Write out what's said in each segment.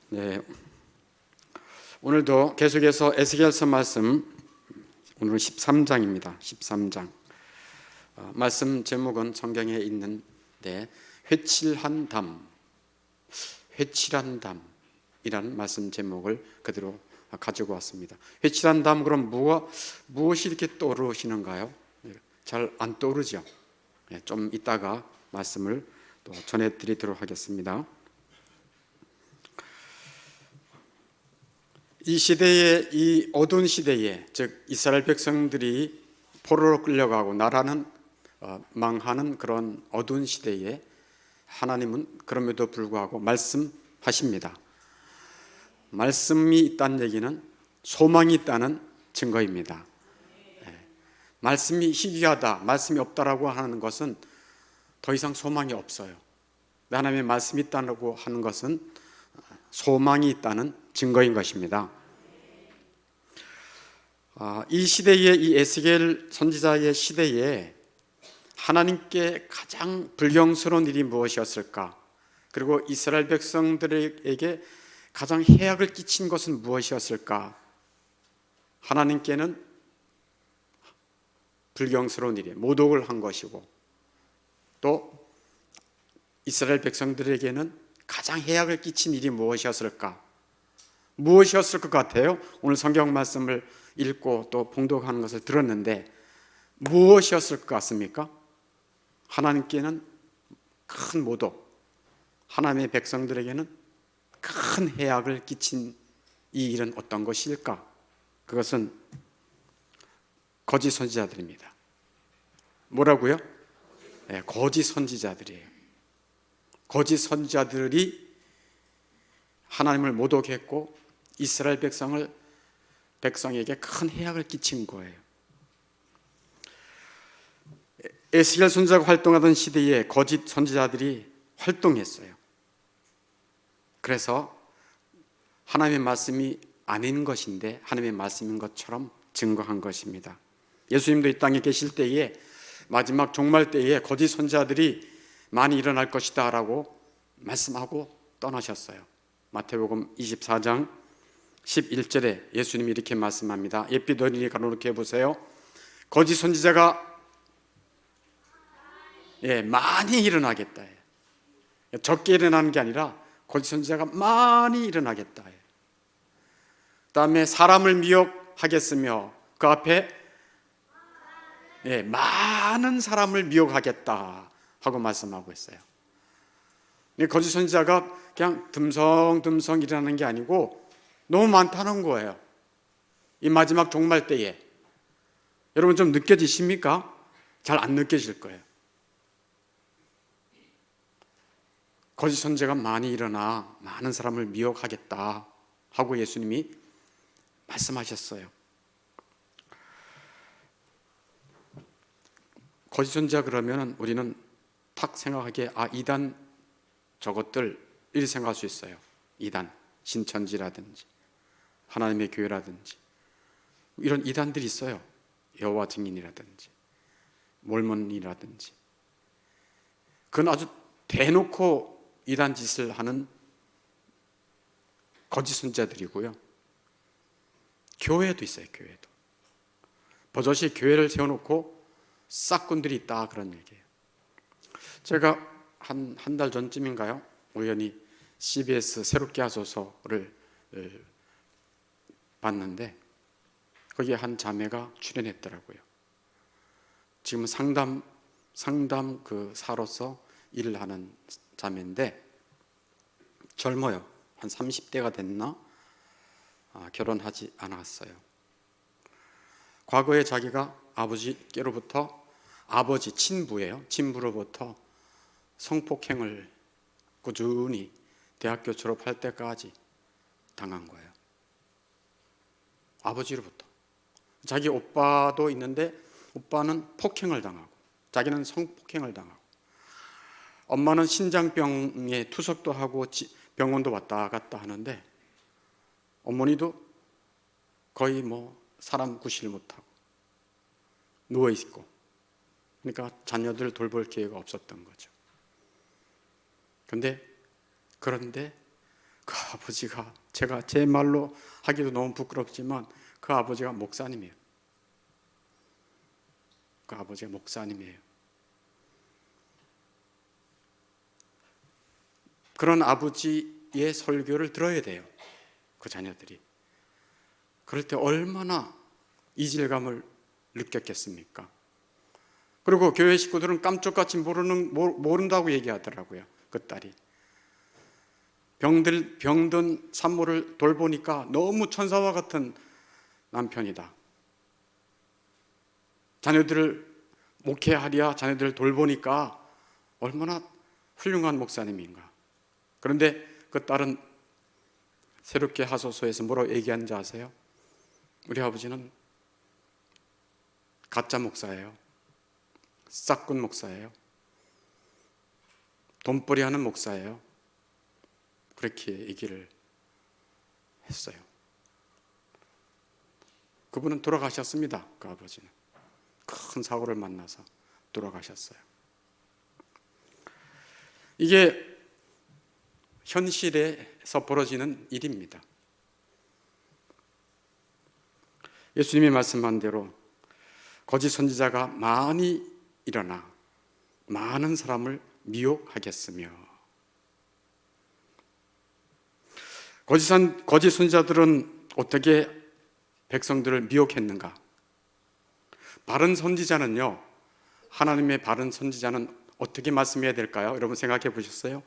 네, 오늘도 계속해서 에스겔서 말씀, 오늘은 13장입니다. 13장. 말씀 제목은 성경에 있는데 회칠한 담, 회칠한 담이라는 말씀 제목을 그대로 가지고 왔습니다. 회칠한 담, 그럼 무엇이 이렇게 떠오르시는가요? 잘 안 떠오르죠? 좀 이따가 말씀을 또 전해드리도록 하겠습니다. 이 시대에, 이 어두운 시대에, 즉 이스라엘 백성들이 포로로 끌려가고 나라는 망하는 그런 어두운 시대에 하나님은 그럼에도 불구하고 말씀하십니다. 말씀이 있다는 얘기는 소망이 있다는 증거입니다. 말씀이 희귀하다, 말씀이 없다라고 하는 것은 더 이상 소망이 없어요. 하나님의 말씀이 있다고 하는 것은 소망이 있다는 증거인 것입니다. 이 시대에, 이 에스겔 선지자의 시대에 하나님께 가장 불경스러운 일이 무엇이었을까? 그리고 이스라엘 백성들에게 가장 해악을 끼친 것은 무엇이었을까? 하나님께는 불경스러운 일이 모독을 한 것이고, 또 이스라엘 백성들에게는 가장 해악을 끼친 일이 무엇이었을까? 무엇이었을 것 같아요? 오늘 성경 말씀을 읽고 또 봉독하는 것을 들었는데 무엇이었을 것 같습니까? 하나님께는 큰 모독, 하나님의 백성들에게는 큰 해악을 끼친 이 일은 어떤 것일까? 그것은 거짓 선지자들입니다. 뭐라고요? 네, 거짓 선지자들이에요. 거짓 선지자들이 하나님을 모독했고 이스라엘 백성에게 큰 해악을 끼친 거예요. 에스겔 선지자가 활동하던 시대에 거짓 선지자들이 활동했어요. 그래서 하나님의 말씀이 아닌 것인데 하나님의 말씀인 것처럼 증거한 것입니다. 예수님도 이 땅에 계실 때에 마지막 종말 때에 거짓 선지자들이 많이 일어날 것이다 라고 말씀하고 떠나셨어요. 마태복음 24장 11절에 예수님이 이렇게 말씀합니다. 예삐 너희들이 가로놓게 해보세요. 거짓 선지자가 많이 일어나겠다. 적게 일어나는 게 아니라 거짓 선지자가 많이 일어나겠다. 그 다음에 사람을 미혹하겠으며 그 앞에 많은 사람을 미혹하겠다 하고 말씀하고 있어요. 거짓 선지자가 그냥 듬성듬성 일어나는 게 아니고 너무 많다는 거예요. 이 마지막 종말 때에. 여러분 좀 느껴지십니까? 잘 안 느껴질 거예요. 거짓 선지자가 많이 일어나 많은 사람을 미혹하겠다 하고 예수님이 말씀하셨어요. 거짓 선지자 그러면 우리는 탁 생각하기에 이단 저것들 이렇게 생각할 수 있어요. 이단, 신천지라든지 하나님의 교회라든지 이런 이단들이 있어요. 여호와 증인이라든지 몰몬이라든지. 그건 아주 대놓고 이단 짓을 하는 거짓 선지자들이고요. 교회도 있어요. 교회도 버젓이 교회를 세워놓고 싹꾼들이 있다 그런 얘기예요. 제가 한 달 전쯤인가요? 우연히 CBS 새롭게 하소서를 봤는데 거기에 한 자매가 출연했더라고요. 지금 상담 그 사로서 일을 하는 자매인데 젊어요. 한 30대가 됐나? 결혼하지 않았어요. 과거에 자기가 아버지께로부터 아버지 친부로부터 성폭행을 꾸준히 대학교 졸업할 때까지 당한 거예요. 아버지로부터. 자기 오빠도 있는데 오빠는 폭행을 당하고 자기는 성폭행을 당하고 엄마는 신장병에 투석도 하고 병원도 왔다 갔다 하는데 어머니도 거의 사람 구실 못하고 누워있고 그러니까 자녀들 돌볼 기회가 없었던 거죠. 그런데 그 아버지가, 제가 제 말로 하기도 너무 부끄럽지만 그 아버지가 목사님이에요. 그 아버지가 목사님이에요. 그런 아버지의 설교를 들어야 돼요, 그 자녀들이. 그럴 때 얼마나 이질감을 느꼈겠습니까? 그리고 교회 식구들은 깜짝같이 모른다고 얘기하더라고요. 그 딸이 병든 산모를 돌보니까 너무 천사와 같은 남편이다. 자녀들을 목회하랴, 자녀들을 돌보니까 얼마나 훌륭한 목사님인가. 그런데 그 딸은 새롭게 하소서에서 뭐라고 얘기하는지 아세요? 우리 아버지는 가짜 목사예요. 싹군 목사예요. 돈벌이 하는 목사예요. 그렇게 얘기를 했어요. 그분은 돌아가셨습니다. 그 아버지는 큰 사고를 만나서 돌아가셨어요. 이게 현실에서 벌어지는 일입니다. 예수님이 말씀한 대로 거짓 선지자가 많이 일어나 많은 사람을 미혹하겠으며, 거짓 선지자들은 어떻게 백성들을 미혹했는가? 바른 선지자는요, 하나님의 바른 선지자는 어떻게 말씀해야 될까요? 여러분 생각해 보셨어요?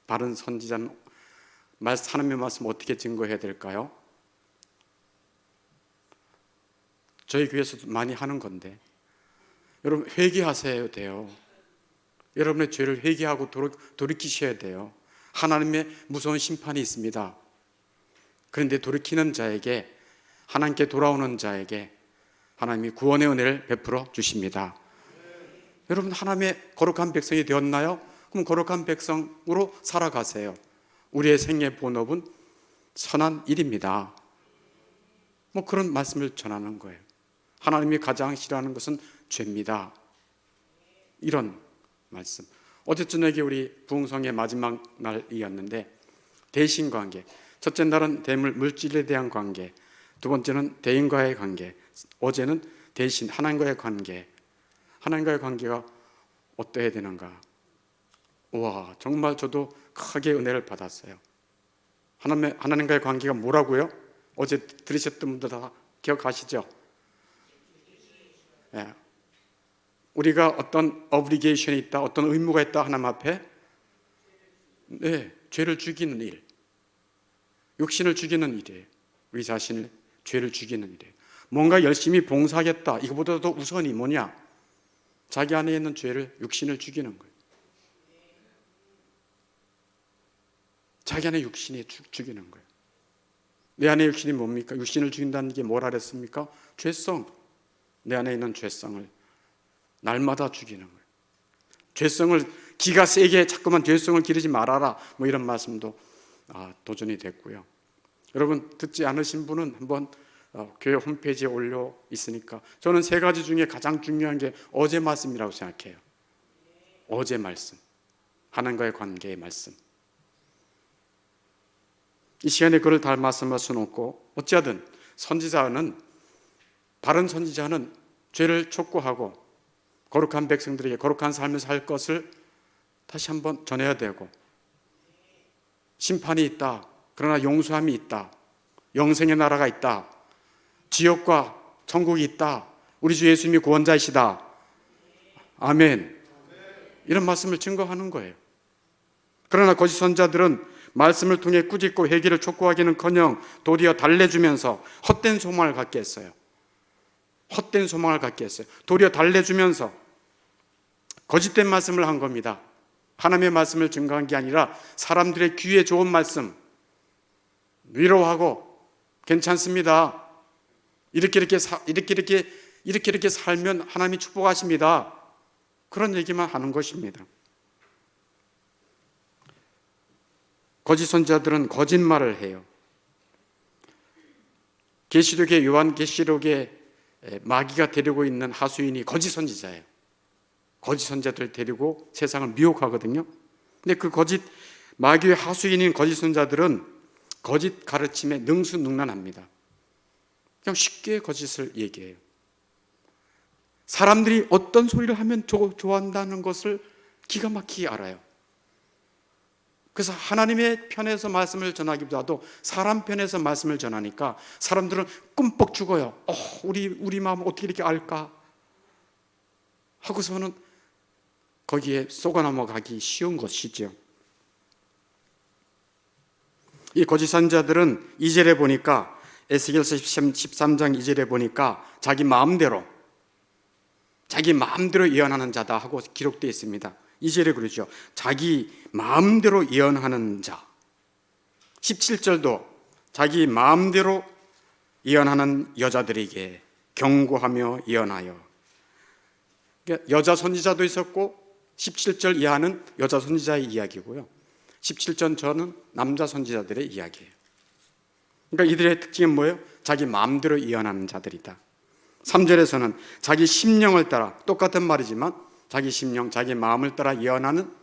바른 선지자는 하나님의 말씀 어떻게 증거해야 될까요? 저희 교회에서도 많이 하는 건데, 여러분 회개하셔야 돼요. 여러분의 죄를 회개하고 돌이키셔야 돼요. 하나님의 무서운 심판이 있습니다. 그런데 돌이키는 자에게, 하나님께 돌아오는 자에게 하나님이 구원의 은혜를 베풀어 주십니다. 여러분 하나님의 거룩한 백성이 되었나요? 그럼 거룩한 백성으로 살아가세요. 우리의 생애 본업은 선한 일입니다. 뭐 그런 말씀을 전하는 거예요. 하나님이 가장 싫어하는 것은 죄입니다. 이런 말씀. 어제 저녁에 우리 부흥성의 마지막 날이었는데, 대신관계. 첫째 날은 물질에 대한 관계, 두 번째는 대인과의 관계, 어제는 대신 하나님과의 관계. 하나님과의 관계가 어떠해야 되는가? 와, 정말 저도 크게 은혜를 받았어요. 하나님과의 관계가 뭐라고요? 어제 들으셨던 분들 다 기억하시죠? 네. 우리가 어떤 obligation이 있다, 어떤 의무가 있다, 하나님 앞에. 네, 죄를 죽이는 일, 육신을 죽이는 일이에요. 우리 자신을, 죄를 죽이는 일이에요. 뭔가 열심히 봉사하겠다, 이거보다도 우선이 뭐냐? 자기 안에 있는 죄를, 육신을 죽이는 거예요. 자기 안에 육신이 죽이는 거예요. 내 안에 육신이 뭡니까? 육신을 죽인다는 게 뭐라 그랬습니까? 죄성. 내 안에 있는 죄성을 날마다 죽이는 거예요. 죄성을, 기가 세게 자꾸만 죄성을 기르지 말아라, 뭐 이런 말씀도 도전이 됐고요. 여러분 듣지 않으신 분은 한번 교회 홈페이지에 올려 있으니까, 저는 세 가지 중에 가장 중요한 게 어제 말씀이라고 생각해요. 어제 말씀, 하나님과의 관계의 말씀. 이 시간에 그걸 다 말씀할 수는 없고, 어찌하든 바른 선지자는 죄를 촉구하고 거룩한 백성들에게 거룩한 삶을 살 것을 다시 한번 전해야 되고, 심판이 있다, 그러나 용서함이 있다, 영생의 나라가 있다, 지옥과 천국이 있다, 우리 주 예수님이 구원자이시다, 아멘, 이런 말씀을 증거하는 거예요. 그러나 거짓 선지자들은 말씀을 통해 꾸짖고 회개를 촉구하기는커녕 도리어 달래주면서 헛된 소망을 갖게 했어요. 헛된 소망을 갖게 했어요. 도리어 달래주면서 거짓된 말씀을 한 겁니다. 하나님의 말씀을 증거한 게 아니라 사람들의 귀에 좋은 말씀, 위로하고 괜찮습니다, 이렇게 살면 하나님이 축복하십니다, 그런 얘기만 하는 것입니다. 거짓 선지자들은 거짓말을 해요. 계시록의 요한계시록에 마귀가 데리고 있는 하수인이 거짓 선지자예요. 거짓 선지자들 데리고 세상을 미혹하거든요. 근데 그 마귀의 하수인인 거짓 선지자들은 거짓 가르침에 능수능란합니다. 그냥 쉽게 거짓을 얘기해요. 사람들이 어떤 소리를 하면 좋아한다는 것을 기가 막히게 알아요. 그래서 하나님의 편에서 말씀을 전하기보다도 사람 편에서 말씀을 전하니까 사람들은 꿈뻑 죽어요. 우리 마음을 어떻게 이렇게 알까? 하고서는 거기에 속아 넘어가기 쉬운 것이죠. 이 거짓 선지자들은 2절에 보니까, 에스겔서 13장 2절에 보니까 자기 마음대로 예언하는 자다 하고 기록되어 있습니다. 2절에 그러죠. 자기 마음대로 예언하는 자. 17절도 자기 마음대로 예언하는 여자들에게 경고하며 예언하여. 그러니까 여자 선지자도 있었고 17절 이하는 여자 선지자의 이야기고요. 17절 전은 남자 선지자들의 이야기예요. 그러니까 이들의 특징은 뭐예요? 자기 마음대로 예언하는 자들이다. 3절에서는 자기 심령을 따라, 똑같은 말이지만 자기 심령, 자기 마음을 따라 예언하는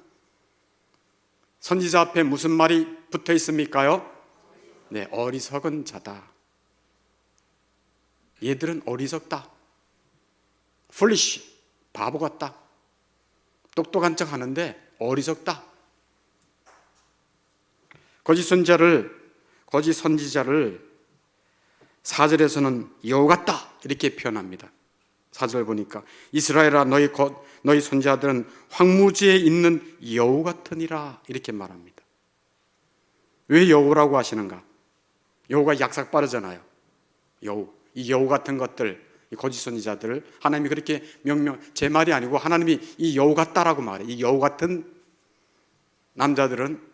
선지자 앞에 무슨 말이 붙어 있습니까요? 네, 어리석은 자다. 얘들은 어리석다. foolish, 바보 같다. 똑똑한 척 하는데 어리석다. 거짓 선지자를 4절에서는 여우 같다 이렇게 표현합니다. 4절 보니까 이스라엘아 너희 선지자들은 황무지에 있는 여우 같으니라 이렇게 말합니다. 왜 여우라고 하시는가? 여우가 약삭 빠르잖아요. 이 여우 같은 것들, 이 거짓 선지자들을 하나님이 그렇게 제 말이 아니고 하나님이 이 여우 같다라고 말해요. 이 여우 같은 남자들은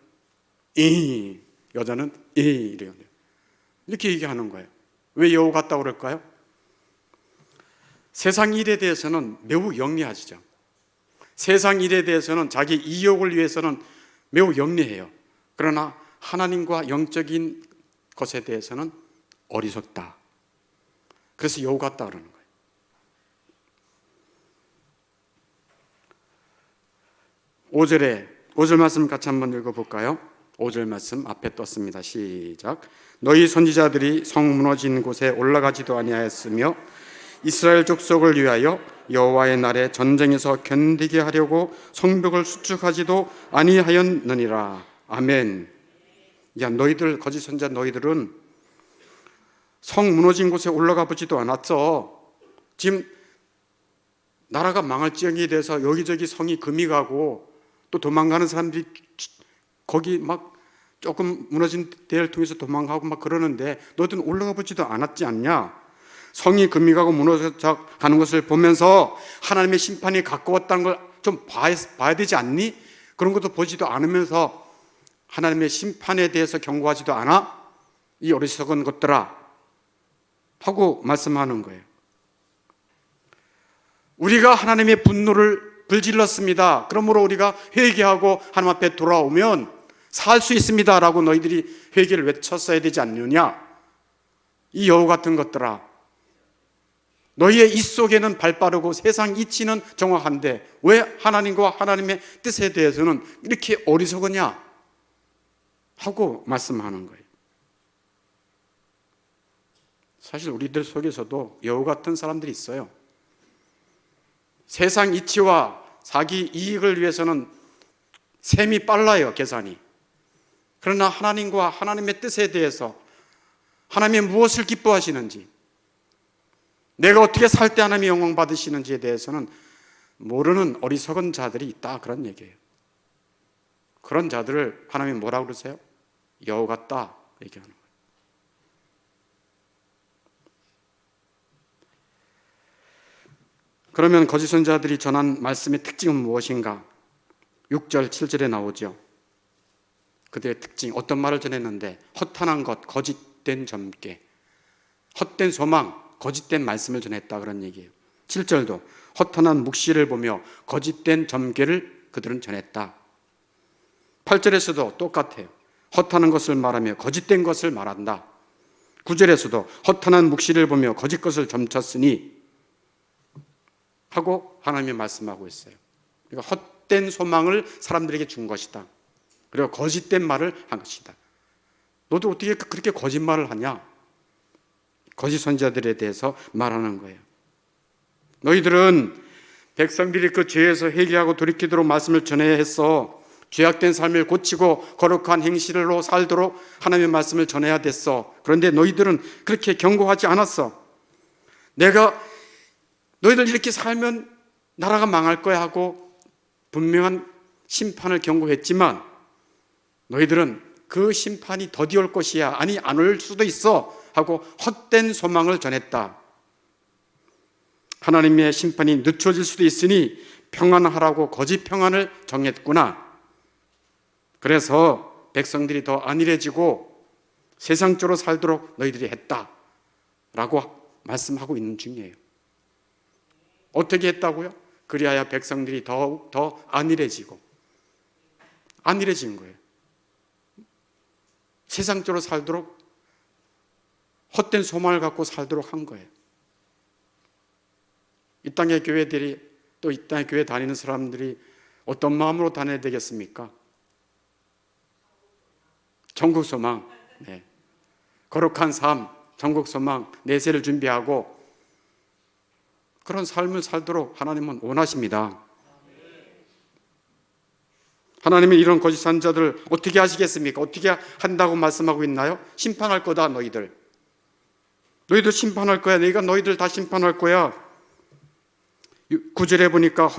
여자는 이렇게 얘기하는 거예요. 왜 여우 같다고 그럴까요? 세상 일에 대해서는 매우 영리하시죠. 세상 일에 대해서는 자기 이욕을 위해서는 매우 영리해요. 그러나 하나님과 영적인 것에 대해서는 어리석다. 그래서 여우 같다 그러는 거예요. 5절 말씀 같이 한번 읽어볼까요? 5절 말씀 앞에 떴습니다. 시작. 너희 선지자들이 성 무너진 곳에 올라가지도 아니하였으며 이스라엘 족속을 위하여 여호와의 날에 전쟁에서 견디게 하려고 성벽을 수축하지도 아니하였느니라. 아멘. 야, 너희들 거짓 선지자 너희들은 성 무너진 곳에 올라가 보지도 않았어. 지금 나라가 망할지경에 대해서 여기저기 성이 금이 가고 또 도망가는 사람들이 거기 막 조금 무너진 데를 통해서 도망가고 막 그러는데 너희들은 올라가 보지도 않았지 않냐? 성이 금이 가고 무너져 가는 것을 보면서 하나님의 심판이 가까웠다는 걸 좀 봐야 되지 않니? 그런 것도 보지도 않으면서 하나님의 심판에 대해서 경고하지도 않아? 이 어리석은 것들아 하고 말씀하는 거예요. 우리가 하나님의 분노를 불질렀습니다. 그러므로 우리가 회개하고 하나님 앞에 돌아오면 살 수 있습니다 라고 너희들이 회개를 외쳤어야 되지 않느냐? 이 여우 같은 것들아, 너희의 입 속에는 발빠르고 세상 이치는 정확한데 왜 하나님과 하나님의 뜻에 대해서는 이렇게 어리석으냐? 하고 말씀하는 거예요. 사실 우리들 속에서도 여우 같은 사람들이 있어요. 세상 이치와 자기 이익을 위해서는 셈이 빨라요, 계산이. 그러나 하나님과 하나님의 뜻에 대해서 하나님이 무엇을 기뻐하시는지, 내가 어떻게 살 때 하나님이 영광 받으시는지에 대해서는 모르는 어리석은 자들이 있다, 그런 얘기예요. 그런 자들을 하나님이 뭐라고 그러세요? 여우 같다 얘기하는 거예요. 그러면 거짓 선지자들이 전한 말씀의 특징은 무엇인가? 6절, 7절에 나오죠. 그들의 특징, 어떤 말을 전했는데 허탄한 것, 거짓된 점괘, 헛된 소망, 거짓된 말씀을 전했다 그런 얘기예요. 7절도 허탄한 묵시를 보며 거짓된 점괘를 그들은 전했다. 8절에서도 똑같아요. 허탄한 것을 말하며 거짓된 것을 말한다. 9절에서도 허탄한 묵시를 보며 거짓 것을 점쳤으니 하고 하나님이 말씀하고 있어요. 그러니까 헛된 소망을 사람들에게 준 것이다. 그리고 거짓된 말을 한 것이다. 너도 어떻게 그렇게 거짓말을 하냐? 거짓 선지자들에 대해서 말하는 거예요. 너희들은 백성들이 그 죄에서 회개하고 돌이키도록 말씀을 전해야 했어. 죄악된 삶을 고치고 거룩한 행실로 살도록 하나님의 말씀을 전해야 됐어. 그런데 너희들은 그렇게 경고하지 않았어. 내가 너희들 이렇게 살면 나라가 망할 거야 하고 분명한 심판을 경고했지만 너희들은 그 심판이 더디 올 것이야, 아니 안 올 수도 있어 하고 헛된 소망을 전했다. 하나님의 심판이 늦춰질 수도 있으니 평안하라고 거짓 평안을 정했구나. 그래서 백성들이 더 안일해지고 세상적으로 살도록 너희들이 했다라고 말씀하고 있는 중이에요. 어떻게 했다고요? 그리하여 백성들이 더욱 더 안일해진 거예요. 세상적으로 살도록 헛된 소망을 갖고 살도록 한 거예요. 이 땅의 교회들이 또 이 땅의 교회 다니는 사람들이 어떤 마음으로 다녀야 되겠습니까? 천국 소망, 네. 거룩한 삶, 천국 소망, 내세를 준비하고 그런 삶을 살도록 하나님은 원하십니다. 하나님은 이런 거짓 선지자들을 어떻게 하시겠습니까? 어떻게 한다고 말씀하고 있나요? 심판할 거다. 너희들 심판할 거야. 내가 너희들 다 심판할 거야. 9절에 보니까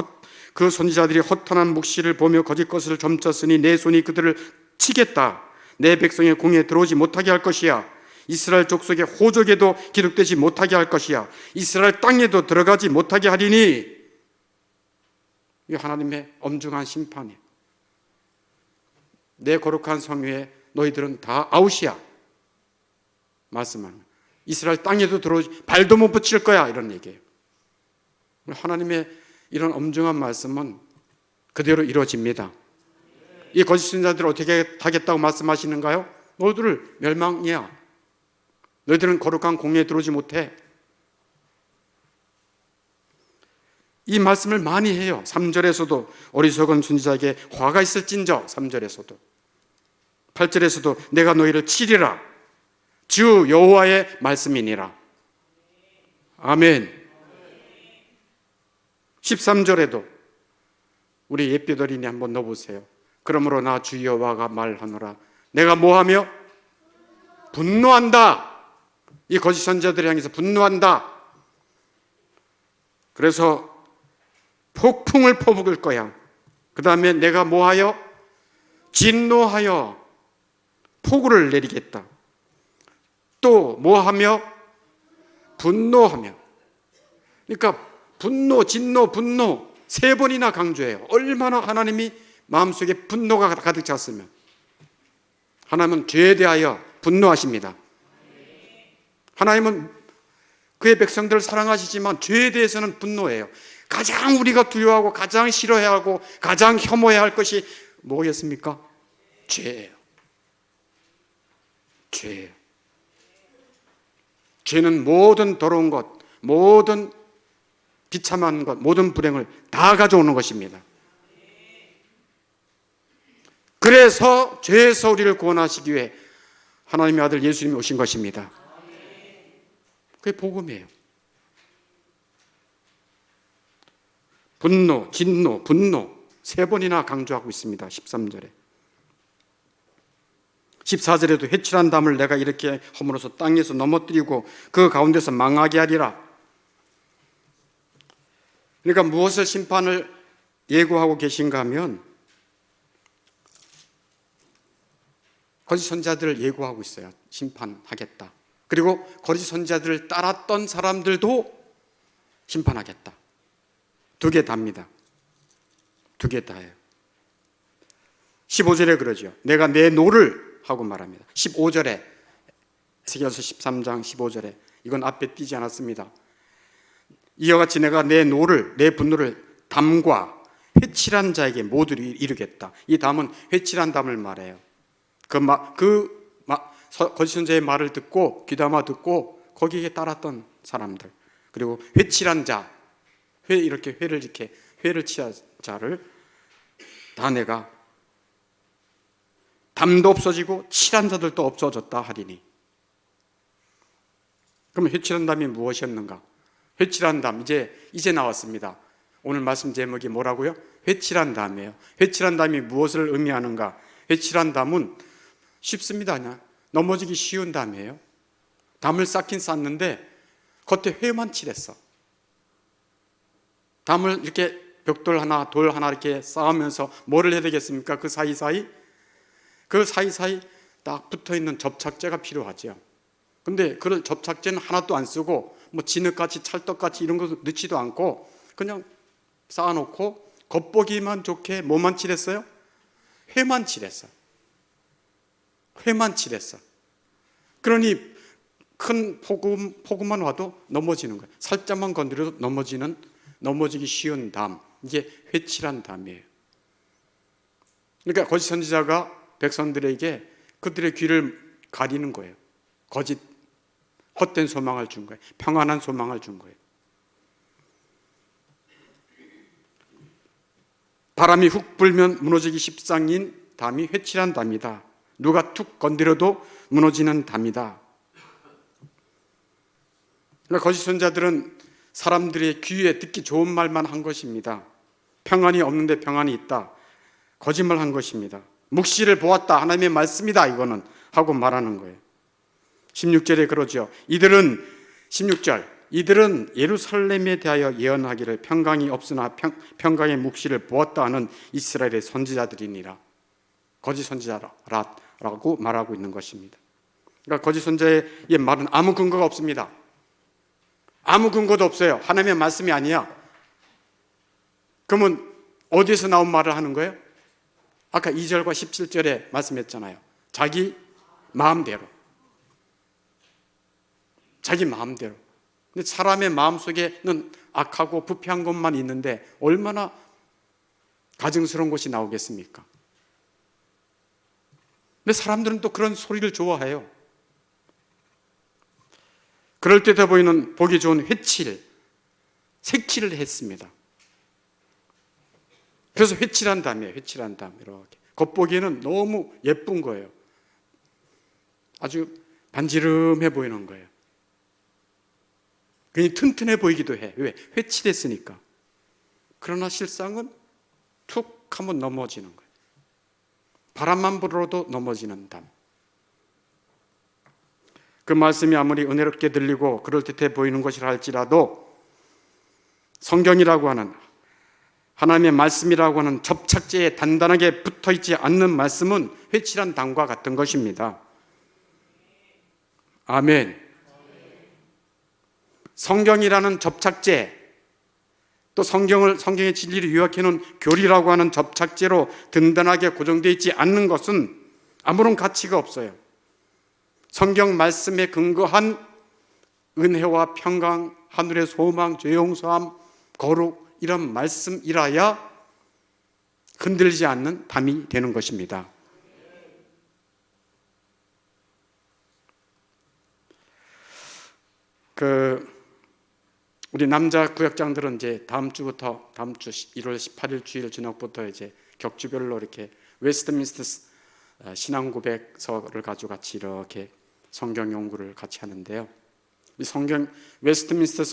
그 선지자들이 허탄한 묵시를 보며 거짓 것을 점쳤으니 내 손이 그들을 치겠다. 내 백성의 공에 들어오지 못하게 할 것이야. 이스라엘 족속의 호적에도 기록되지 못하게 할 것이야. 이스라엘 땅에도 들어가지 못하게 하리니. 이 하나님의 엄중한 심판이에요. 내 거룩한 성회에 너희들은 다 아웃이야 말씀하는 거예요. 이스라엘 땅에도 들어오지, 발도 못 붙일 거야, 이런 얘기예요. 하나님의 이런 엄중한 말씀은 그대로 이루어집니다. 이 거짓 선지자들을 어떻게 하겠다고 말씀하시는가요? 너희들 멸망이야. 너희들은 거룩한 공예에 들어오지 못해. 이 말씀을 많이 해요. 3절에서도 어리석은 선지자에게 화가 있을진저, 3절에서도 8절에서도 내가 너희를 치리라. 주 여호와의 말씀이니라. 아멘. 13절에도 우리 예비더리니 한번 넣어보세요. 그러므로 나 주 여호와가 말하노라. 내가 뭐하며? 분노한다. 이 거짓 선지자들을 향해서 분노한다. 그래서 폭풍을 퍼붓을 거야. 그 다음에 내가 뭐하여? 진노하여 폭우를 내리겠다. 또 뭐하며? 분노하며. 그러니까 분노, 진노, 분노 세 번이나 강조해요. 얼마나 하나님이 마음속에 분노가 가득 찼으면. 하나님은 죄에 대하여 분노하십니다. 하나님은 그의 백성들을 사랑하시지만 죄에 대해서는 분노해요. 가장 우리가 두려워하고 가장 싫어해야 하고 가장 혐오해야 할 것이 뭐겠습니까? 죄예요. 죄예요. 죄는 모든 더러운 것, 모든 비참한 것, 모든 불행을 다 가져오는 것입니다. 그래서 죄에서 우리를 구원하시기 위해 하나님의 아들 예수님이 오신 것입니다. 그게 복음이에요. 분노, 진노, 분노 세 번이나 강조하고 있습니다. 13절에. 14절에도 회칠한 담을 내가 이렇게 허물어서 땅에서 넘어뜨리고 그 가운데서 망하게 하리라. 그러니까 무엇을 심판을 예고하고 계신가 하면 거짓 선지자들을 예고하고 있어요. 심판하겠다. 그리고 거짓 선지자들을 따랐던 사람들도 심판하겠다. 두 개 다입니다. 두 개 다예요. 15절에 그러죠. 내가 내 노를 하고 말합니다. 15절에 에스겔서 13장 15절에 이건 앞에 띄지 않았습니다. 이와 같이 내가 내 노를, 내 분노를 담과 회칠한 자에게 모두 이루겠다. 이 담은 회칠한 담을 말해요. 거짓 선지자의 말을 듣고 귀담아 듣고 거기에 따랐던 사람들, 그리고 회칠한 자, 회를 취한 자를 다 내가 담도 없어지고 칠한 자들도 없어졌다 하리니. 그럼 회칠한 담이 무엇이었는가? 회칠한 담, 이제 나왔습니다. 오늘 말씀 제목이 뭐라고요? 회칠한 담이에요. 회칠한 담이 무엇을 의미하는가? 회칠한 담은 쉽습니다. 그냥 넘어지기 쉬운 담이에요. 담을 쌓긴 쌓는데 겉에 회만 칠했어. 담을 이렇게 벽돌 하나, 돌 하나 이렇게 쌓으면서 뭐를 해야 되겠습니까? 그 사이사이 딱 붙어있는 접착제가 필요하죠. 근데 그 접착제는 하나도 안 쓰고 뭐 진흙같이 찰떡같이 이런 거 넣지도 않고 그냥 쌓아놓고 겉보기만 좋게 뭐만 칠했어요? 회만 칠했어. 회만 칠했어. 그러니 큰 폭우만 와도 넘어지는 거예요. 살짝만 건드려도 넘어지기 쉬운 담. 이게 회칠한 담이에요. 그러니까 거짓 선지자가 백성들에게 그들의 귀를 가리는 거예요. 거짓 헛된 소망을 준 거예요. 평안한 소망을 준 거예요. 바람이 훅 불면 무너지기 십상인 담이 회칠한 담이다. 누가 툭 건드려도 무너지는 담이다. 그러니까 거짓 선지자들은 사람들의 귀에 듣기 좋은 말만 한 것입니다. 평안이 없는데 평안이 있다. 거짓말한 것입니다. 묵시를 보았다. 하나님의 말씀이다. 이거는 하고 말하는 거예요. 16절에 그러죠. 16절 이들은 예루살렘에 대하여 예언하기를 평강이 없으나 평강의 묵시를 보았다 하는 이스라엘의 선지자들이니라. 거짓 선지자라고 말하고 있는 것입니다. 그러니까 거짓 선지자의 말은 아무 근거가 없습니다. 아무 근거도 없어요. 하나님의 말씀이 아니야. 그러면 어디에서 나온 말을 하는 거예요? 아까 2절과 17절에 말씀했잖아요. 자기 마음대로. 자기 마음대로. 근데 사람의 마음속에는 악하고 부패한 것만 있는데 얼마나 가증스러운 것이 나오겠습니까? 근데 사람들은 또 그런 소리를 좋아해요. 그럴 때 더 보이는 보기 좋은 색칠을 했습니다. 그래서 회칠한 담이에요. 회칠한 담. 이렇게 겉보기에는 너무 예쁜 거예요. 아주 반지름해 보이는 거예요. 괜히 튼튼해 보이기도 해. 왜? 회칠했으니까. 그러나 실상은 툭 하면 넘어지는 거예요. 바람만 불어도 넘어지는 담. 그 말씀이 아무리 은혜롭게 들리고 그럴듯해 보이는 것이라 할지라도 성경이라고 하는 하나님의 말씀이라고 하는 접착제에 단단하게 붙어있지 않는 말씀은 회칠한 담과 같은 것입니다. 아멘. 성경이라는 접착제, 또 성경의 진리를 요약해놓은 교리라고 하는 접착제로 든든하게 고정되어 있지 않는 것은 아무런 가치가 없어요. 성경 말씀에 근거한 은혜와 평강, 하늘의 소망, 죄 용서함, 거룩 이런 말씀이라야 흔들리지 않는 담이 되는 것입니다. 우리 남자 구역장들은 이제 다음 주 1월 18일 주일 저녁부터 이제 격주별로 이렇게 웨스트민스터 신앙 고백서를 가지고 같이 이렇게 성경 연구를 같이 하는데요. 이 웨스트민스터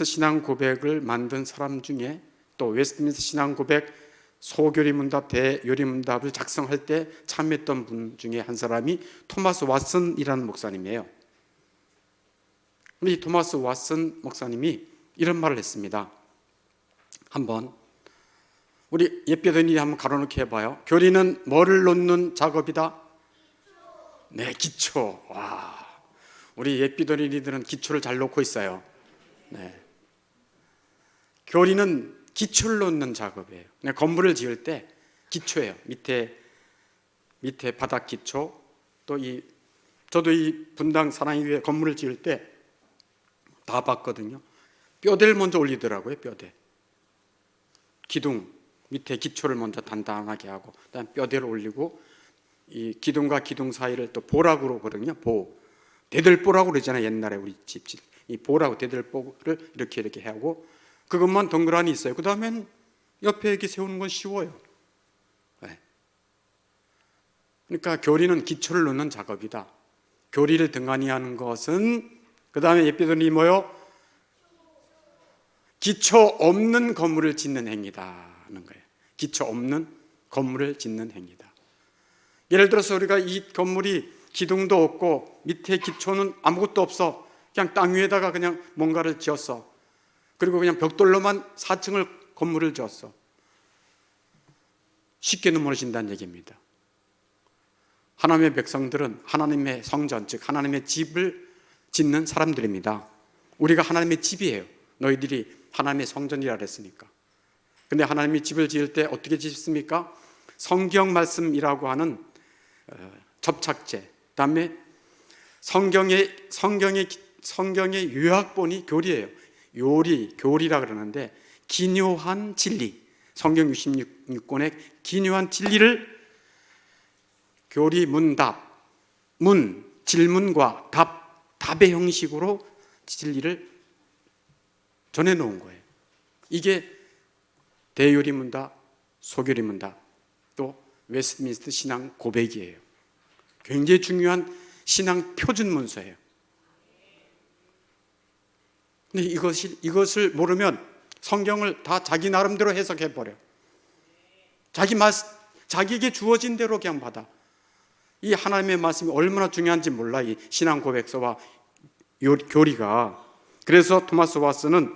신앙 고백을 만든 사람 중에 또 웨스트민스터 신앙 고백 소교리문답, 대요리문답을 작성할 때 참여했던 분 중에 한 사람이 토마스 왓슨이라는 목사님이에요. 이 토마스 왓슨 목사님이 이런 말을 했습니다. 한번 우리 예배드니 한번 가로놓게 해봐요. 교리는 뭐를 놓는 작업이다? 네, 기초. 와, 우리 예비도리니들은 기초를 잘 놓고 있어요. 네. 교리는 기초를 놓는 작업이에요. 건물을 지을 때 기초예요. 밑에 바닥 기초. 또 저도 이 분당 사랑이 위에 건물을 지을 때 다 봤거든요. 뼈대를 먼저 올리더라고요. 뼈대. 기둥 밑에 기초를 먼저 단단하게 하고 그다음 뼈대를 올리고 이 기둥과 기둥 사이를 또 보라고 그러거든요. 대들보라고 그러잖아요. 옛날에 우리 집 이 보라고 대들보를 이렇게 하고 그것만 덩그러니 있어요. 그 다음엔 옆에 이렇게 세우는 건 쉬워요. 네. 그러니까 교리는 기초를 놓는 작업이다. 교리를 등한히 하는 것은 그 다음에 예배드론이 뭐요? 기초 없는 건물을 짓는 행위다는 거예요. 기초 없는 건물을 짓는 행위다. 예를 들어서 우리가 이 건물이 기둥도 없고 밑에 기초는 아무것도 없어. 그냥 땅 위에다가 그냥 뭔가를 지었어. 그리고 그냥 벽돌로만 4층을 건물을 지었어. 쉽게 무너진다는 얘기입니다. 하나님의 백성들은 하나님의 성전, 즉 하나님의 집을 짓는 사람들입니다. 우리가 하나님의 집이에요. 너희들이 하나님의 성전이라 그랬으니까. 근데 하나님이 집을 지을 때 어떻게 짓습니까? 성경 말씀이라고 하는 접착제, 그다음에 성경의 요약본이 교리예요. 교리라 그러는데 기묘한 진리, 성경 66권의 기묘한 진리를 교리 문답, 질문과 답의 형식으로 진리를 전해놓은 거예요. 이게 대요리문답, 소교리문답, 또 웨스트민스터 신앙 고백이에요. 굉장히 중요한 신앙 표준 문서예요. 근데 이것을 모르면 성경을 다 자기 나름대로 해석해 버려. 자기에게 주어진 대로 그냥 받아. 이 하나님의 말씀이 얼마나 중요한지 몰라, 이 신앙 고백서와 교리가. 그래서 토마스 와스는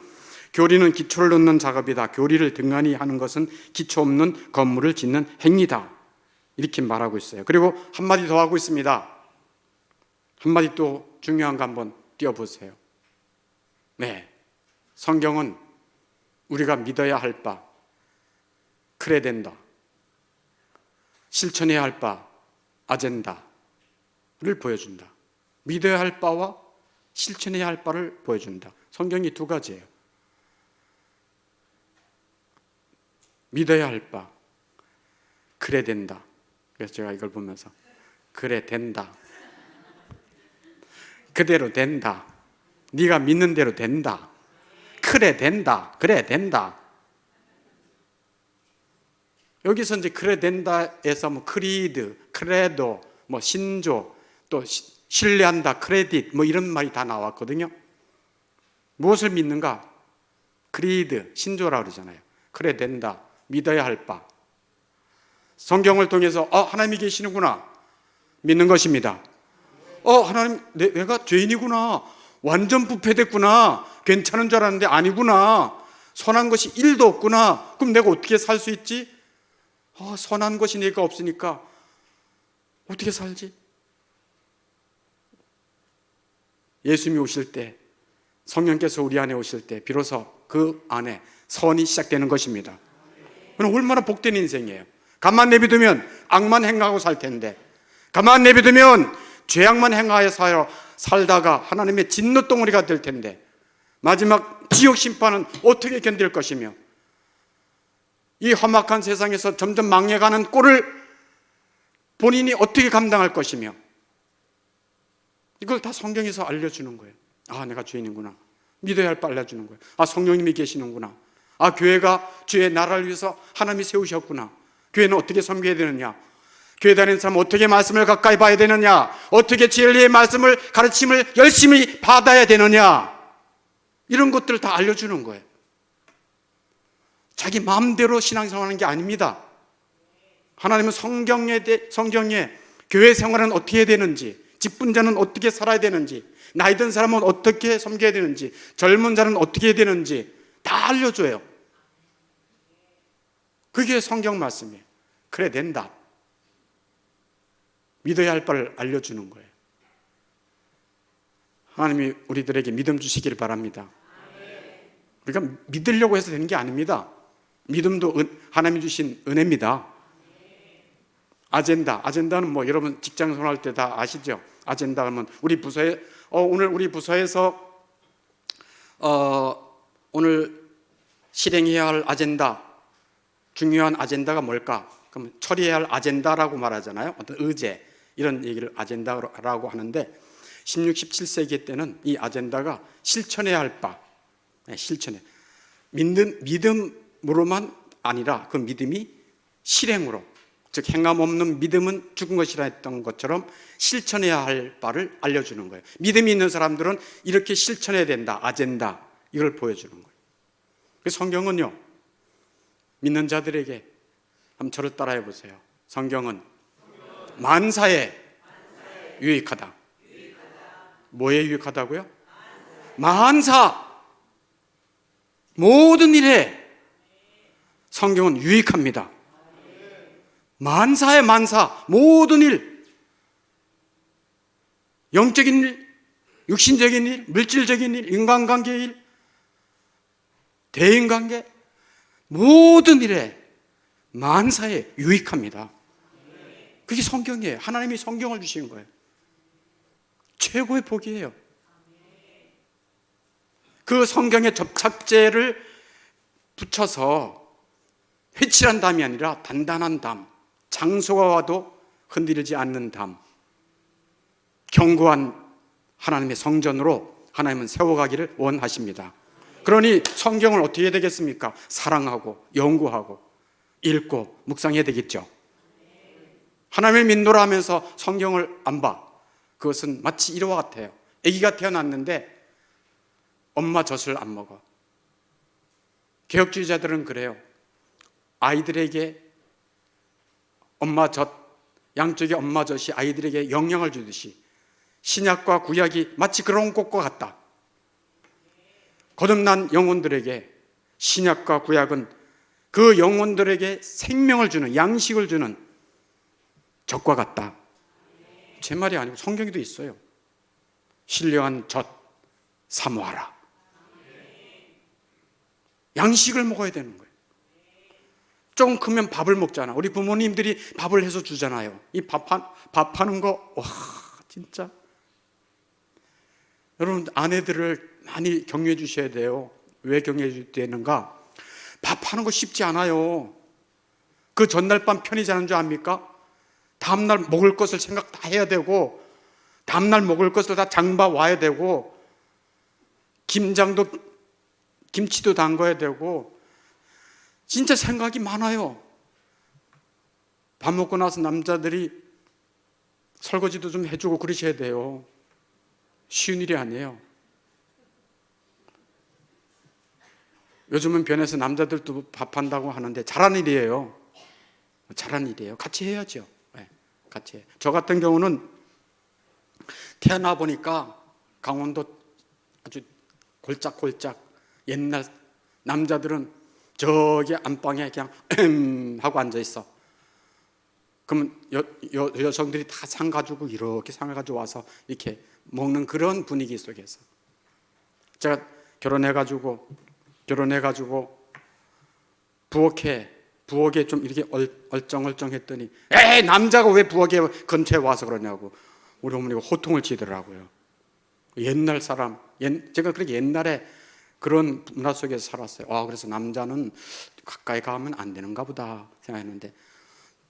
교리는 기초를 놓는 작업이다. 교리를 등한히 하는 것은 기초 없는 건물을 짓는 행위다. 이렇게 말하고 있어요. 그리고 한마디 더 하고 있습니다. 한마디 또 중요한 거 한번 띄워보세요. 네, 성경은 우리가 믿어야 할 바, 그래 된다. 실천해야 할 바, 아젠다를 보여준다. 믿어야 할 바와 실천해야 할 바를 보여준다. 성경이 두 가지예요. 믿어야 할 바, 그래 된다. 그래서 제가 이걸 보면서 그래 된다. 그대로 된다. 네가 믿는 대로 된다. 그래 된다. 그래 된다. 여기서 이제 그래 된다에서 뭐 크리드, 크레도, 뭐 신조, 또 신뢰한다, 크레딧 뭐 이런 말이 다 나왔거든요. 무엇을 믿는가? 크리드, 신조라고 그러잖아요. 그래 된다. 믿어야 할 바. 성경을 통해서 하나님이 계시는구나. 믿는 것입니다. 하나님, 내가 죄인이구나. 완전 부패됐구나. 괜찮은 줄 알았는데 아니구나. 선한 것이 1도 없구나. 그럼 내가 어떻게 살 수 있지? 선한 것이 내가 없으니까 어떻게 살지? 예수님이 오실 때, 성령께서 우리 안에 오실 때 비로소 그 안에 선이 시작되는 것입니다. 그럼 얼마나 복된 인생이에요. 가만 내비두면 악만 행하고 살 텐데, 가만 내비두면 죄악만 행하여 살다가 하나님의 진노덩어리가 될 텐데, 마지막 지옥 심판은 어떻게 견딜 것이며, 이 험악한 세상에서 점점 망해가는 꼴을 본인이 어떻게 감당할 것이며, 이걸 다 성경에서 알려주는 거예요. 내가 죄인이구나. 믿어야 할 바 알려주는 거예요. 성령님이 계시는구나. 교회가 주의 나라를 위해서 하나님이 세우셨구나. 교회는 어떻게 섬겨야 되느냐, 교회 다니는 사람은 어떻게 말씀을 가까이 봐야 되느냐, 어떻게 진리의 말씀을, 가르침을 열심히 받아야 되느냐, 이런 것들을 다 알려주는 거예요. 자기 마음대로 신앙생활하는 게 아닙니다. 하나님은 성경에 교회 생활은 어떻게 해야 되는지, 직분자는 어떻게 살아야 되는지, 나이 든 사람은 어떻게 섬겨야 되는지, 젊은 자는 어떻게 해야 되는지 다 알려줘요. 그게 성경 말씀이에요. 그래 된다. 믿어야 할 바를 알려주는 거예요. 하나님이 우리들에게 믿음 주시길 바랍니다. 우리가 믿으려고 해서 되는 게 아닙니다. 믿음도 하나님이 주신 은혜입니다. 아젠다는 뭐 여러분 직장 생활할 때 다 아시죠? 아젠다 하면 우리 부서에 오늘 우리 부서에서 오늘 실행해야 할 아젠다, 중요한 아젠다가 뭘까? 그럼 처리해야 할 아젠다라고 말하잖아요. 어떤 의제, 이런 얘기를 아젠다라고 하는데, 16, 17세기 때는 이 아젠다가 실천해야 할 바, 실천해. 믿음으로만 아니라 그 믿음이 실행으로, 즉 행함 없는 믿음은 죽은 것이라 했던 것처럼 실천해야 할 바를 알려주는 거예요. 믿음이 있는 사람들은 이렇게 실천해야 된다, 아젠다, 이걸 보여주는 거예요. 그래서 성경은요, 믿는 자들에게 한번 저를 따라해 보세요. 성경은 만사에 유익하다. 뭐에 유익하다고요? 만사, 모든 일에 성경은 유익합니다. 만사의 만사, 모든 일, 영적인 일, 육신적인 일, 물질적인 일, 인간관계의 일, 대인관계, 모든 일에 만사에 유익합니다. 그게 성경이에요. 하나님이 성경을 주신 거예요. 최고의 복이에요. 그 성경의 접착제를 붙여서 회칠한 담이 아니라 단단한 담, 장소가 와도 흔들리지 않는 담, 견고한 하나님의 성전으로 하나님은 세워가기를 원하십니다. 그러니 성경을 어떻게 해야 되겠습니까? 사랑하고 연구하고 읽고 묵상해야 되겠죠. 하나님을 믿노라 하면서 성경을 안 봐. 그것은 마치 이와 같아요. 아기가 태어났는데 엄마 젖을 안 먹어. 개혁주의자들은 그래요. 아이들에게 엄마 젖, 양쪽의 엄마 젖이 아이들에게 영향을 주듯이 신약과 구약이 마치 그런 것과 같다. 거듭난 영혼들에게 신약과 구약은 그 영혼들에게 생명을 주는, 양식을 주는 젖과 같다. 제 말이 아니고 성경에도 있어요. 신령한 젖 사모하라. 양식을 먹어야 되는 거예요. 조금 크면 밥을 먹잖아. 우리 부모님들이 밥을 해서 주잖아요. 이 밥하는 거, 와, 진짜. 여러분, 아내들을 많이 격려해 주셔야 돼요. 왜 격려해 줘야 되는가? 밥하는 거 쉽지 않아요. 그 전날 밤 편히 자는 줄 압니까? 다음날 먹을 것을 생각 다 해야 되고, 다음날 먹을 것을 다 장봐 와야 되고, 김치도 담궈야 되고, 진짜 생각이 많아요. 밥 먹고 나서 남자들이 설거지도 좀 해주고 그러셔야 돼요. 쉬운 일이 아니에요. 요즘은 변해서 남자들도 밥한다고 하는데 잘하는 일이에요. 잘하는 일이에요. 같이 해야죠. 네, 같이 해요. 저 같은 경우는 태어나 보니까 강원도 아주 골짝골짝 옛날 남자들은 저기 안방에 그냥 하고 앉아있어. 그러면 여성들이 다 상 가지고 이렇게 상을 가지고 와서 이렇게 먹는 그런 분위기 속에서 제가 결혼해가지고 부엌에 좀 이렇게 얼쩡얼쩡했더니 에이 남자가 왜 부엌에 근처에 와서 그러냐고 우리 어머니가 호통을 치더라고요. 옛날 사람, 제가 그렇게 옛날에 그런 문화 속에서 살았어요. 그래서 남자는 가까이 가면 안 되는가 보다 생각했는데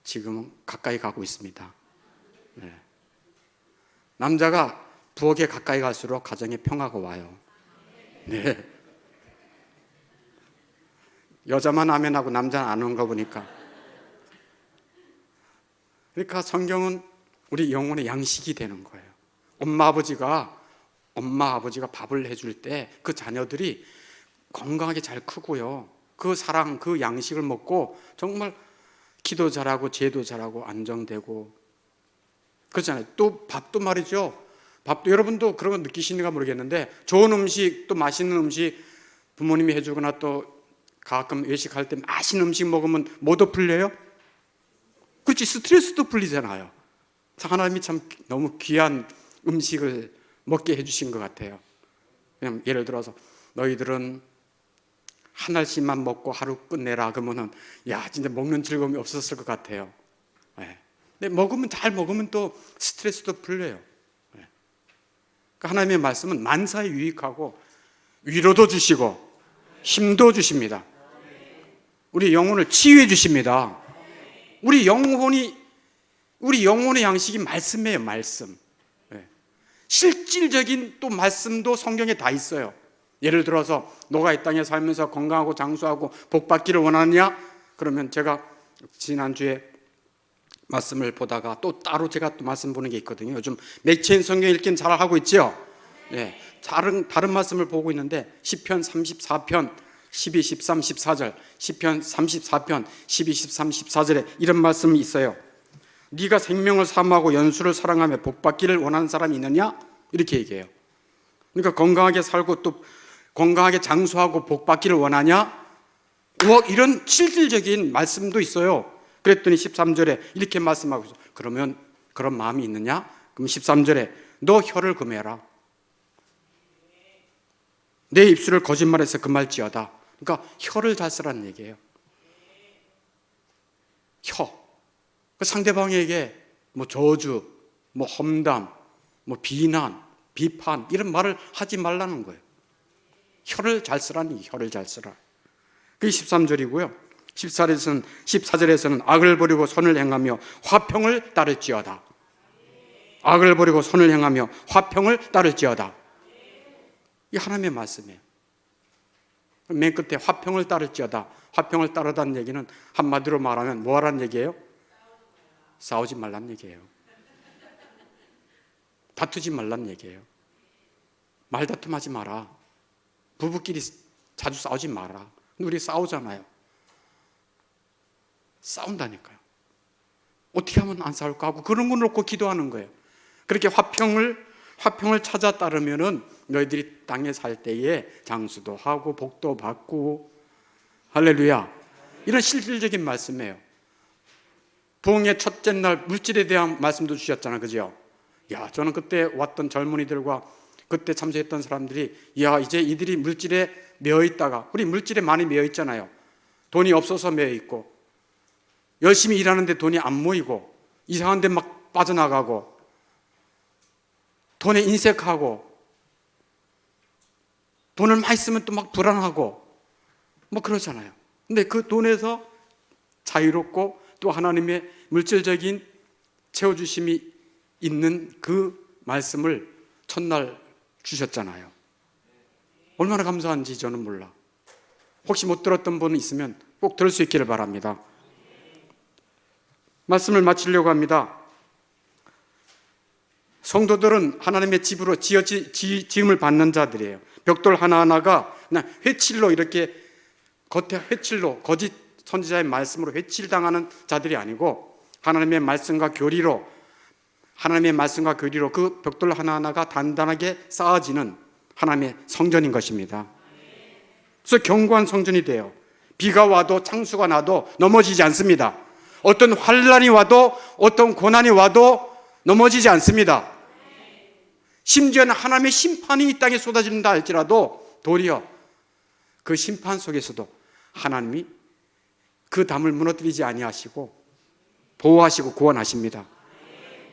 지금은 가까이 가고 있습니다. 네. 남자가 부엌에 가까이 갈수록 가정에 평화가 와요. 네. 여자만 아멘하고 남자는 안 오는가 보니까. 그러니까 성경은 우리 영혼의 양식이 되는 거예요. 엄마 아버지가 밥을 해줄 때 그 자녀들이 건강하게 잘 크고요. 그 사랑, 그 양식을 먹고 정말 기도 잘하고 제도 잘하고 안정되고 그렇잖아요. 또 밥도 말이죠. 밥도 여러분도 그런 거 느끼시는가 모르겠는데 좋은 음식 또 맛있는 음식 부모님이 해주거나 또 가끔 외식할 때 맛있는 음식 먹으면 뭐도 풀려요? 그렇지, 스트레스도 풀리잖아요. 하나님이 참 너무 귀한 음식을 먹게 해주신 것 같아요. 그냥 예를 들어서 너희들은 한 알씩만 먹고 하루 끝내라 그러면은 진짜 먹는 즐거움이 없었을 것 같아요. 네. 근데 잘 먹으면 또 스트레스도 풀려요. 네. 그러니까 하나님의 말씀은 만사에 유익하고 위로도 주시고 힘도 주십니다. 우리 영혼을 치유해 주십니다. 우리 영혼의 양식이 말씀이에요. 말씀. 실질적인 또 말씀도 성경에 다 있어요. 예를 들어서 너가 이 땅에 살면서 건강하고 장수하고 복받기를 원하느냐? 그러면 제가 지난주에 말씀을 보다가 또 따로 제가 또 말씀 보는 게 있거든요. 요즘 맥체인 성경 읽기는 잘 하고 있죠. 네, 다른 말씀을 보고 있는데 시편 34편 12, 13, 14절, 시편 34편 12, 13, 14절에 이런 말씀이 있어요. 네가 생명을 사모하고 연수를 사랑하며 복받기를 원하는 사람이 있느냐? 이렇게 얘기해요. 그러니까 건강하게 살고 또 건강하게 장수하고 복받기를 원하냐? 뭐 이런 실질적인 말씀도 있어요. 그랬더니 13절에 이렇게 말씀하고 있어요. 그러면 그런 마음이 있느냐? 그럼 13절에 너 혀를 금해라. 내 입술을 거짓말해서 금할지어다. 그러니까 혀를 잘 쓰라는 얘기예요. 혀. 그 상대방에게 뭐 저주, 뭐 험담, 뭐 비난, 비판 이런 말을 하지 말라는 거예요. 혀를 잘 쓰라니, 혀를 잘 쓰라. 그게 13절이고요. 14절에서는 악을 버리고 선을 행하며 화평을 따를지어다. 악을 버리고 선을 행하며 화평을 따를지어다. 이게 하나님의 말씀이에요. 맨 끝에 화평을 따를지어다. 화평을 따르다는 얘기는 한마디로 말하면 뭐 하라는 얘기예요? 싸우지 말라는 얘기예요. 다투지 말라는 얘기예요. 말다툼하지 마라. 부부끼리 자주 싸우지 마라. 우리 싸우잖아요. 싸운다니까요. 어떻게 하면 안 싸울까 하고 그런 거 놓고 기도하는 거예요. 그렇게 화평을 찾아 따르면은 너희들이 땅에 살 때에 장수도 하고 복도 받고 할렐루야. 이런 실질적인 말씀이에요. 부흥의 첫째 날 물질에 대한 말씀도 주셨잖아요. 그죠? 야, 저는 그때 왔던 젊은이들과 그때 참석했던 사람들이 야, 이제 이들이 물질에 매여 있다가 우리 물질에 많이 매여 있잖아요. 돈이 없어서 매여 있고 열심히 일하는데 돈이 안 모이고 이상한 데 막 빠져나가고 돈에 인색하고 돈을 많이 쓰면 또 막 불안하고 뭐 그러잖아요. 근데 그 돈에서 자유롭고 또 하나님의 물질적인 채워주심이 있는 그 말씀을 첫날 주셨잖아요. 얼마나 감사한지 저는 몰라. 혹시 못 들었던 분은 있으면 꼭 들을 수 있기를 바랍니다. 말씀을 마치려고 합니다. 성도들은 하나님의 집으로 지음을 받는 자들이에요. 벽돌 하나하나가 그냥 회칠로 이렇게 겉에 회칠로 거짓 선지자의 말씀으로 회칠당하는 자들이 아니고 하나님의 말씀과 교리로 그 벽돌 하나하나가 단단하게 쌓아지는 하나님의 성전인 것입니다. 그래서 견고한 성전이 돼요. 비가 와도 창수가 나도 넘어지지 않습니다. 어떤 환난이 와도 어떤 고난이 와도 넘어지지 않습니다. 심지어는 하나님의 심판이 이 땅에 쏟아진다 할지라도 도리어 그 심판 속에서도 하나님이 그 담을 무너뜨리지 아니하시고 보호하시고 구원하십니다.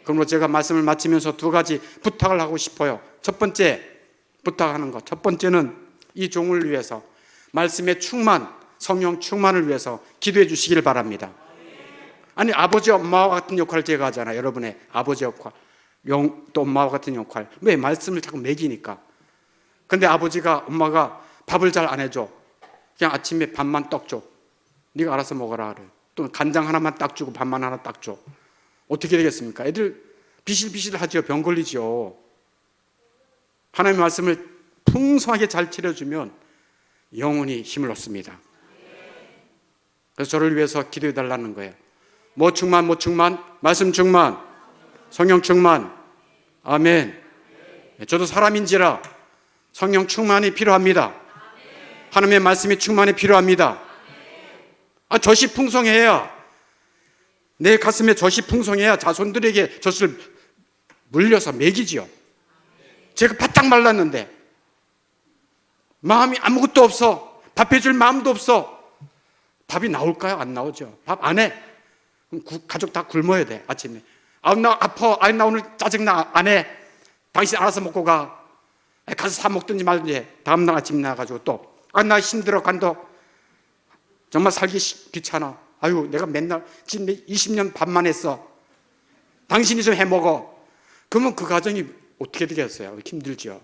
그러므로 제가 말씀을 마치면서 두 가지 부탁을 하고 싶어요. 첫 번째 부탁하는 것, 첫 번째는 이 종을 위해서 말씀의 충만, 성령 충만을 위해서 기도해 주시기를 바랍니다. 아니 아버지 엄마와 같은 역할을 제가 하잖아요. 여러분의 아버지 역할, 또 엄마와 같은 역할. 왜? 말씀을 자꾸 먹이니까. 근데 아버지가 엄마가 밥을 잘 안 해줘. 그냥 아침에 밥만 떡 줘. 네가 알아서 먹어라 그래. 또 간장 하나만 딱 주고 밥만 하나 딱 줘. 어떻게 되겠습니까? 애들 비실비실 하죠. 병 걸리죠. 하나님의 말씀을 풍성하게 잘 차려주면 영혼이 힘을 얻습니다. 그래서 저를 위해서 기도해 달라는 거예요. 뭐 충만, 말씀 충만, 성령 충만. 아멘. 저도 사람인지라 성령 충만이 필요합니다. 하나님의 말씀이 충만이 필요합니다. 젖이 풍성해야, 내 가슴에 젖이 풍성해야 자손들에게 젖을 물려서 먹이지요. 제가 바짝 말랐는데 마음이 아무것도 없어. 밥 해줄 마음도 없어. 밥이 나올까요? 안 나오죠. 밥 안 해. 그럼 가족 다 굶어야 돼. 아침에 나 아파. 나 오늘 짜증나. 안 해. 당신 알아서 먹고 가. 가서 사 먹든지 말든지. 다음날 아침 나가지고 또 나 힘들어 간다. 정말 살기 귀찮아. 아유, 내가 맨날 지금 20년 밥만 했어. 당신이 좀 해먹어. 그러면 그 가정이 어떻게 되겠어요? 힘들죠.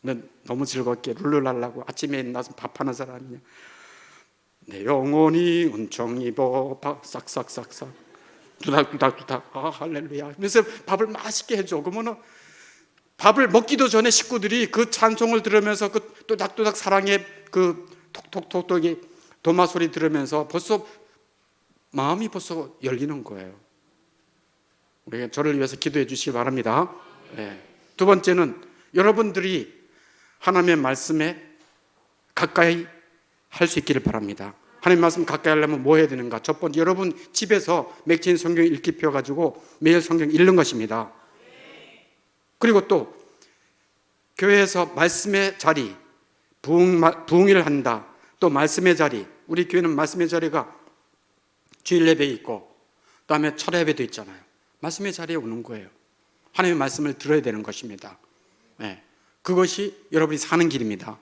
넌 너무 즐겁게 룰루랄라고 아침에 나서 밥하는 사람이냐. 내 영혼이 은총 입어 싹싹싹싹. 두닥두닥두닥 할렐루야 하면서 밥을 맛있게 해줘. 그러면은 밥을 먹기도 전에 식구들이 그 찬송을 들으면서 그 또닥또닥 사랑의 그 톡톡톡톡이 도마 소리 들으면서 벌써 마음이 벌써 열리는 거예요. 우리가 저를 위해서 기도해 주시기 바랍니다. 네. 두 번째는 여러분들이 하나님의 말씀에 가까이 할 수 있기를 바랍니다. 하나님의 말씀 가까이 하려면 뭐 해야 되는가? 첫 번째, 여러분 집에서 맥힌 성경 읽기 펴 가지고 매일 성경 읽는 것입니다. 그리고 또 교회에서 말씀의 자리, 부흥을 한다. 또 말씀의 자리, 우리 교회는 말씀의 자리가 주일 예배에 있고 그다음에 철야 예배도 있잖아요. 말씀의 자리에 오는 거예요. 하나님의 말씀을 들어야 되는 것입니다. 네. 그것이 여러분이 사는 길입니다.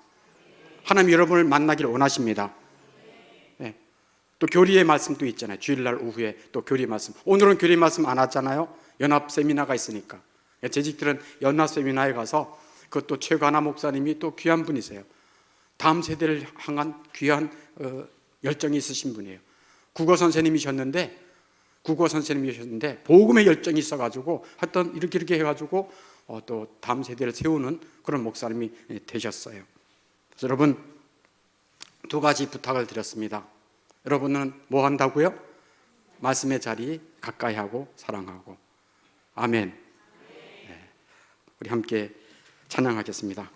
하나님 여러분을 만나기를 원하십니다. 네. 또 교리의 말씀도 있잖아요. 주일날 오후에 또 교리 말씀. 오늘은 교리 말씀 안 왔잖아요. 연합 세미나가 있으니까. 재직들은 연합 세미나에 가서 그것도 최관하 목사님이 또 귀한 분이세요. 다음 세대를 향한 귀한 열정이 있으신 분이에요. 국어 선생님이셨는데 복음의 열정이 있어가지고 하여튼 이렇게 해가지고 또 다음 세대를 세우는 그런 목사님이 되셨어요. 그래서 여러분 두 가지 부탁을 드렸습니다. 여러분은 뭐 한다고요? 말씀의 자리 가까이 하고 사랑하고. 아멘. 네. 우리 함께 찬양하겠습니다.